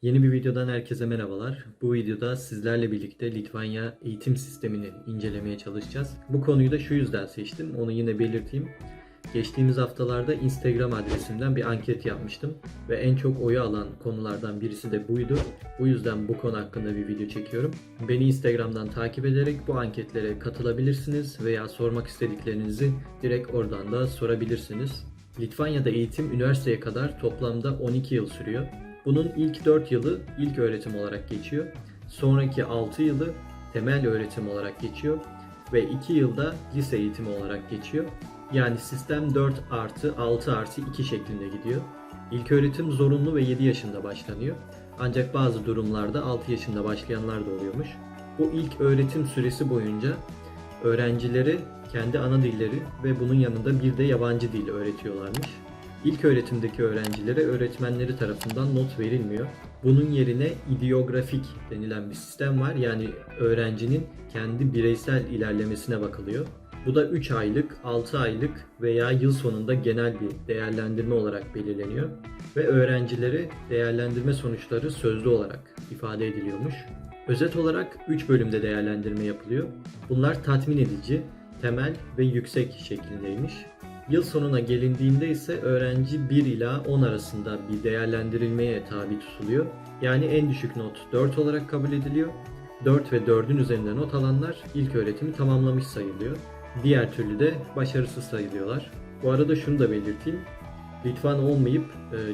Yeni bir videodan herkese merhabalar. Bu videoda sizlerle birlikte Litvanya eğitim sistemini incelemeye çalışacağız. Bu konuyu da şu yüzden seçtim, onu yine belirteyim. Geçtiğimiz haftalarda Instagram adresimden bir anket yapmıştım ve en çok oyu alan konulardan birisi de buydu. Bu yüzden bu konu hakkında bir video çekiyorum. Beni Instagram'dan takip ederek bu anketlere katılabilirsiniz veya sormak istediklerinizi direkt oradan da sorabilirsiniz. Litvanya'da eğitim üniversiteye kadar toplamda 12 yıl sürüyor. Bunun ilk 4 yılı ilk öğretim olarak geçiyor. Sonraki 6 yılı temel öğretim olarak geçiyor. Ve 2 yılda lise eğitimi olarak geçiyor. Yani sistem 4 artı 6 artı 2 şeklinde gidiyor. İlk öğretim zorunlu ve 7 yaşında başlanıyor. Ancak bazı durumlarda 6 yaşında başlayanlar da oluyormuş. Bu ilk öğretim süresi boyunca öğrencilere kendi ana dilleri ve bunun yanında bir de yabancı dil öğretiyorlarmış. İlk öğretimdeki öğrencilere öğretmenleri tarafından not verilmiyor. Bunun yerine ideografik denilen bir sistem var. Yani öğrencinin kendi bireysel ilerlemesine bakılıyor. Bu da 3 aylık, 6 aylık veya yıl sonunda genel bir değerlendirme olarak belirleniyor. Ve öğrencilere değerlendirme sonuçları sözlü olarak ifade ediliyormuş. Özet olarak 3 bölümde değerlendirme yapılıyor. Bunlar tatmin edici, temel ve yüksek şeklindeymiş. Yıl sonuna gelindiğinde ise öğrenci 1 ila 10 arasında bir değerlendirilmeye tabi tutuluyor. Yani en düşük not 4 olarak kabul ediliyor. 4 ve 4'ün üzerinde not alanlar ilk öğretimi tamamlamış sayılıyor. Diğer türlü de başarısız sayılıyorlar. Bu arada şunu da belirteyim. Litvan olmayıp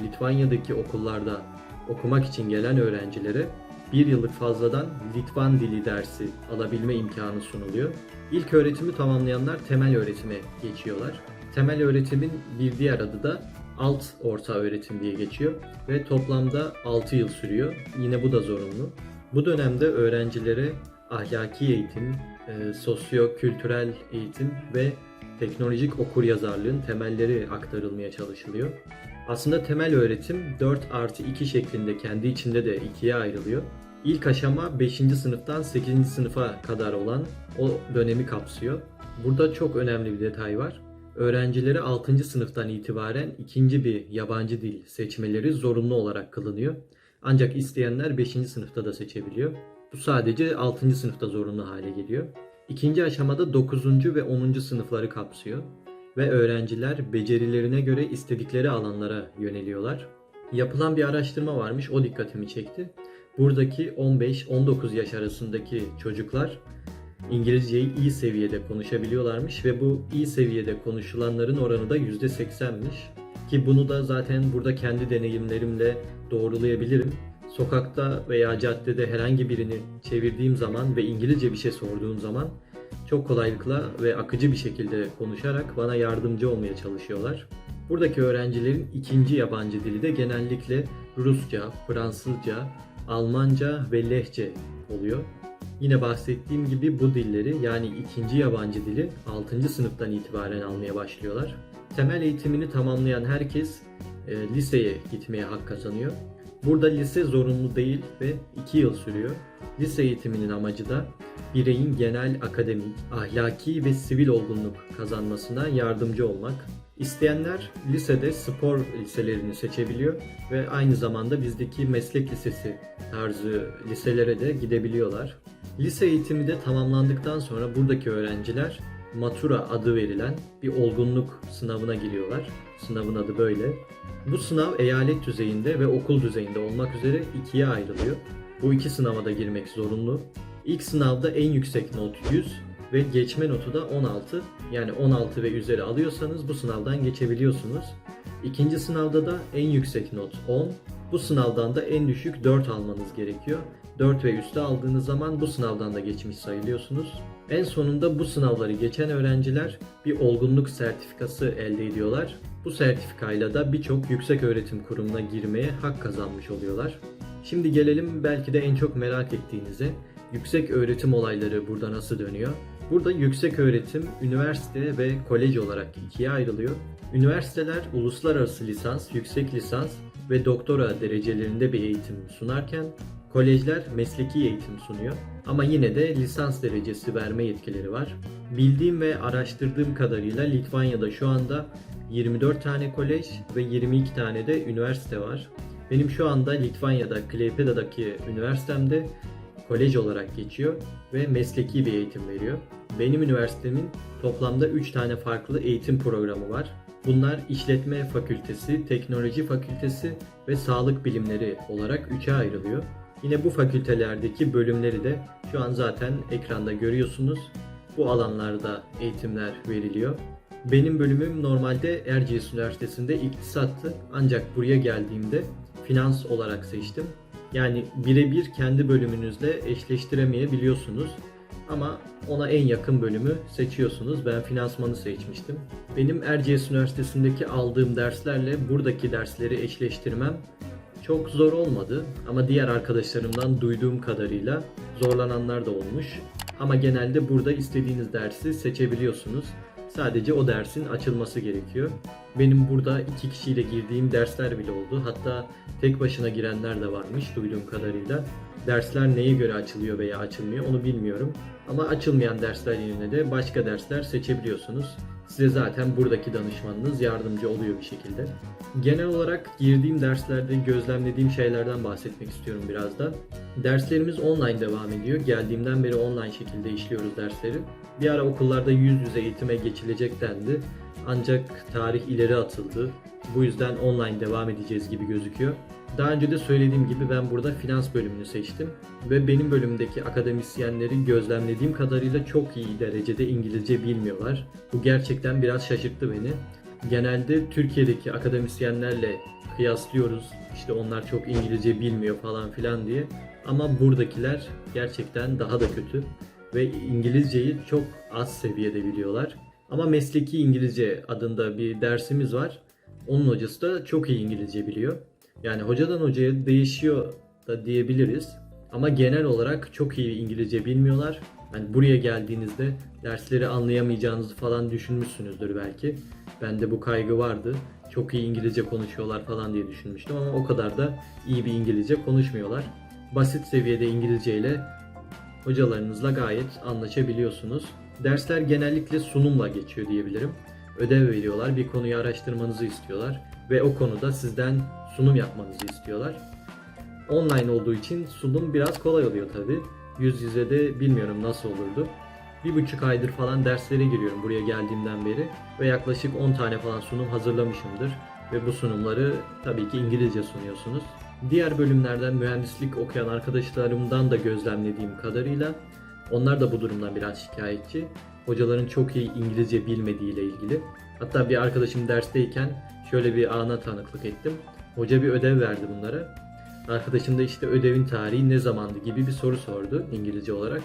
Litvanya'daki okullarda okumak için gelen öğrencilere 1 yıllık fazladan Litvan dili dersi alabilme imkanı sunuluyor. İlk öğretimi tamamlayanlar temel öğretime geçiyorlar. Temel öğretimin bir diğer adı da alt orta öğretim diye geçiyor ve toplamda 6 yıl sürüyor. Yine bu da zorunlu. Bu dönemde öğrencilere ahlaki eğitim, sosyo-kültürel eğitim ve teknolojik okuryazarlığın temelleri aktarılmaya çalışılıyor. Aslında temel öğretim 4 artı 2 şeklinde kendi içinde de ikiye ayrılıyor. İlk aşama 5. sınıftan 8. sınıfa kadar olan o dönemi kapsıyor. Burada çok önemli bir detay var. Öğrencilere 6. sınıftan itibaren ikinci bir yabancı dil seçmeleri zorunlu olarak kılınıyor. Ancak isteyenler 5. sınıfta da seçebiliyor. Bu sadece 6. sınıfta zorunlu hale geliyor. İkinci aşamada 9. ve 10. sınıfları kapsıyor ve öğrenciler becerilerine göre istedikleri alanlara yöneliyorlar. Yapılan bir araştırma varmış, o dikkatimi çekti. Buradaki 15-19 yaş arasındaki çocuklar İngilizceyi iyi seviyede konuşabiliyorlarmış ve bu iyi seviyede konuşulanların oranı da %80'miş. Ki bunu da zaten burada kendi deneyimlerimle doğrulayabilirim. Sokakta veya caddede herhangi birini çevirdiğim zaman ve İngilizce bir şey sorduğum zaman çok kolaylıkla ve akıcı bir şekilde konuşarak bana yardımcı olmaya çalışıyorlar. Buradaki öğrencilerin ikinci yabancı dili de genellikle Rusça, Fransızca, Almanca ve Lehçe oluyor. Yine bahsettiğim gibi bu dilleri yani ikinci yabancı dili 6. sınıftan itibaren almaya başlıyorlar. Temel eğitimini tamamlayan herkes liseye gitmeye hak kazanıyor. Burada lise zorunlu değil ve 2 yıl sürüyor. Lise eğitiminin amacı da bireyin genel akademik, ahlaki ve sivil olgunluk kazanmasına yardımcı olmak. İsteyenler lisede spor liselerini seçebiliyor ve aynı zamanda bizdeki meslek lisesi tarzı liselere de gidebiliyorlar. Lise eğitimi de tamamlandıktan sonra buradaki öğrenciler matura adı verilen bir olgunluk sınavına giriyorlar. Sınavın adı böyle. Bu sınav eyalet düzeyinde ve okul düzeyinde olmak üzere ikiye ayrılıyor. Bu iki sınava da girmek zorunlu. İlk sınavda en yüksek not 100 ve geçme notu da 16. Yani 16 ve üzeri alıyorsanız bu sınavdan geçebiliyorsunuz. İkinci sınavda da en yüksek not 10. Bu sınavdan da en düşük 4 almanız gerekiyor. 4 ve üstü aldığınız zaman bu sınavdan da geçmiş sayılıyorsunuz. En sonunda bu sınavları geçen öğrenciler bir olgunluk sertifikası elde ediyorlar. Bu sertifikayla da birçok yüksek öğretim kurumuna girmeye hak kazanmış oluyorlar. Şimdi gelelim belki de en çok merak ettiğinize. Yüksek öğretim olayları burada nasıl dönüyor? Burada yüksek öğretim, üniversite ve kolej olarak ikiye ayrılıyor. Üniversiteler uluslararası lisans, yüksek lisans ve doktora derecelerinde bir eğitim sunarken kolejler mesleki eğitim sunuyor. Ama yine de lisans derecesi verme yetkileri var. Bildiğim ve araştırdığım kadarıyla Litvanya'da şu anda 24 tane kolej ve 22 tane de üniversite var. Benim şu anda Litvanya'da, Klaipėda'daki üniversitemde kolej olarak geçiyor ve mesleki bir eğitim veriyor. Benim üniversitemin toplamda 3 tane farklı eğitim programı var. Bunlar işletme fakültesi, teknoloji fakültesi ve sağlık bilimleri olarak 3'e ayrılıyor. Yine bu fakültelerdeki bölümleri de şu an zaten ekranda görüyorsunuz. Bu alanlarda eğitimler veriliyor. Benim bölümüm normalde Erciyes Üniversitesi'nde iktisattı. Ancak buraya geldiğimde finans olarak seçtim. Yani birebir kendi bölümünüzle eşleştiremeyebiliyorsunuz. Ama ona en yakın bölümü seçiyorsunuz. Ben finansmanı seçmiştim. Benim Erciyes Üniversitesi'ndeki aldığım derslerle buradaki dersleri eşleştirmem çok zor olmadı. Ama diğer arkadaşlarımdan duyduğum kadarıyla zorlananlar da olmuş. Ama genelde burada istediğiniz dersi seçebiliyorsunuz. Sadece o dersin açılması gerekiyor. Benim burada 2 kişiyle girdiğim dersler bile oldu. Hatta tek başına girenler de varmış duyduğum kadarıyla. Dersler neye göre açılıyor veya açılmıyor onu bilmiyorum. Ama açılmayan dersler yerine de başka dersler seçebiliyorsunuz. Size zaten buradaki danışmanınız yardımcı oluyor bir şekilde. Genel olarak girdiğim derslerde gözlemlediğim şeylerden bahsetmek istiyorum biraz da. Derslerimiz online devam ediyor. Geldiğimden beri online şekilde işliyoruz dersleri. Bir ara okullarda yüz yüze eğitime geçilecek dendi. Ancak tarih ileri atıldı. Bu yüzden online devam edeceğiz gibi gözüküyor. Daha önce de söylediğim gibi ben burada finans bölümünü seçtim. Ve benim bölümdeki akademisyenleri gözlemlediğim kadarıyla çok iyi derecede İngilizce bilmiyorlar. Bu gerçekten biraz şaşırttı beni. Genelde Türkiye'deki akademisyenlerle kıyaslıyoruz. İşte onlar çok İngilizce bilmiyor falan filan diye. Ama buradakiler gerçekten daha da kötü. Ve İngilizceyi çok az seviyede biliyorlar. Ama mesleki İngilizce adında bir dersimiz var. Onun hocası da çok iyi İngilizce biliyor. Yani hocadan hocaya değişiyor da diyebiliriz. Ama genel olarak çok iyi İngilizce bilmiyorlar. Yani buraya geldiğinizde dersleri anlayamayacağınızı falan düşünmüşsünüzdür belki. Bende bu kaygı vardı. Çok iyi İngilizce konuşuyorlar falan diye düşünmüştüm ama o kadar da iyi bir İngilizce konuşmuyorlar. Basit seviyede İngilizce ile hocalarınızla gayet anlaşabiliyorsunuz. Dersler genellikle sunumla geçiyor diyebilirim. Ödev veriyorlar, bir konuyu araştırmanızı istiyorlar ve o konuda sizden sunum yapmanızı istiyorlar. Online olduğu için sunum biraz kolay oluyor tabi. Yüz yüze de bilmiyorum nasıl olurdu. 1,5 aydır falan derslere giriyorum buraya geldiğimden beri ve yaklaşık 10 tane falan sunum hazırlamışımdır. Ve bu sunumları tabii ki İngilizce sunuyorsunuz. Diğer bölümlerden mühendislik okuyan arkadaşlarımdan da gözlemlediğim kadarıyla onlar da bu durumdan biraz şikayetçi. Hocaların çok iyi İngilizce bilmediği ile ilgili. Hatta bir arkadaşım dersteyken şöyle bir ana tanıklık ettim. Hoca bir ödev verdi bunlara. Arkadaşım da işte ödevin tarihi ne zamandı gibi bir soru sordu İngilizce olarak.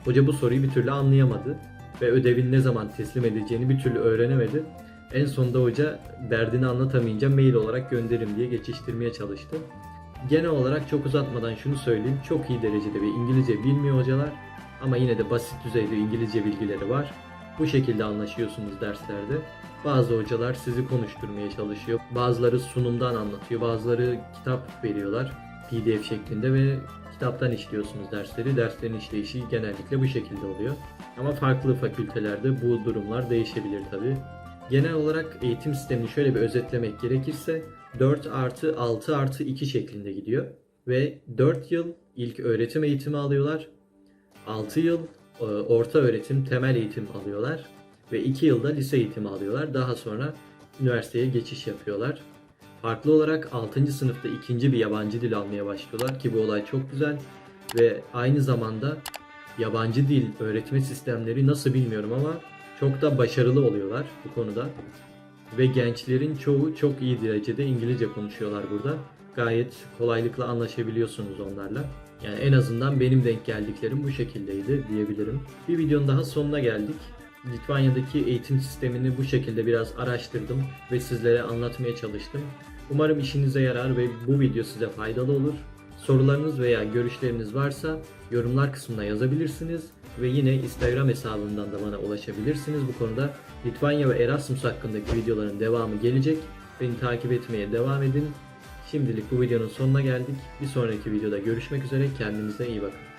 Hoca bu soruyu bir türlü anlayamadı ve ödevin ne zaman teslim edileceğini bir türlü öğrenemedi. En sonunda hoca derdini anlatamayınca mail olarak gönderim diye geçiştirmeye çalıştı. Genel olarak çok uzatmadan şunu söyleyeyim. Çok iyi derecede bir İngilizce bilmiyor hocalar. Ama yine de basit düzeyde İngilizce bilgileri var. Bu şekilde anlaşıyorsunuz derslerde. Bazı hocalar sizi konuşturmaya çalışıyor. Bazıları sunumdan anlatıyor. Bazıları kitap veriyorlar PDF şeklinde ve kitaptan işliyorsunuz dersleri. Derslerin işleyişi genellikle bu şekilde oluyor. Ama farklı fakültelerde bu durumlar değişebilir tabii. Genel olarak eğitim sistemini şöyle bir özetlemek gerekirse 4+6+2 şeklinde gidiyor. Ve 4 yıl ilk öğretim eğitimi alıyorlar. 6 yıl orta öğretim, temel eğitim alıyorlar. Ve 2 yılda lise eğitimi alıyorlar. Daha sonra üniversiteye geçiş yapıyorlar. Farklı olarak 6. sınıfta ikinci bir yabancı dil almaya başlıyorlar ki bu olay çok güzel. Ve aynı zamanda yabancı dil öğretme sistemleri nasıl bilmiyorum ama çok da başarılı oluyorlar bu konuda. Ve gençlerin çoğu çok iyi derecede İngilizce konuşuyorlar burada. Gayet kolaylıkla anlaşabiliyorsunuz onlarla. Yani en azından benim denk geldiklerim bu şekildeydi diyebilirim. Bir videonun daha sonuna geldik. Litvanya'daki eğitim sistemini bu şekilde biraz araştırdım ve sizlere anlatmaya çalıştım. Umarım işinize yarar ve bu video size faydalı olur. Sorularınız veya görüşleriniz varsa yorumlar kısmına yazabilirsiniz ve yine Instagram hesabımdan da bana ulaşabilirsiniz. Bu konuda Litvanya ve Erasmus hakkındaki videoların devamı gelecek. Beni takip etmeye devam edin. Şimdilik bu videonun sonuna geldik. Bir sonraki videoda görüşmek üzere. Kendinize iyi bakın.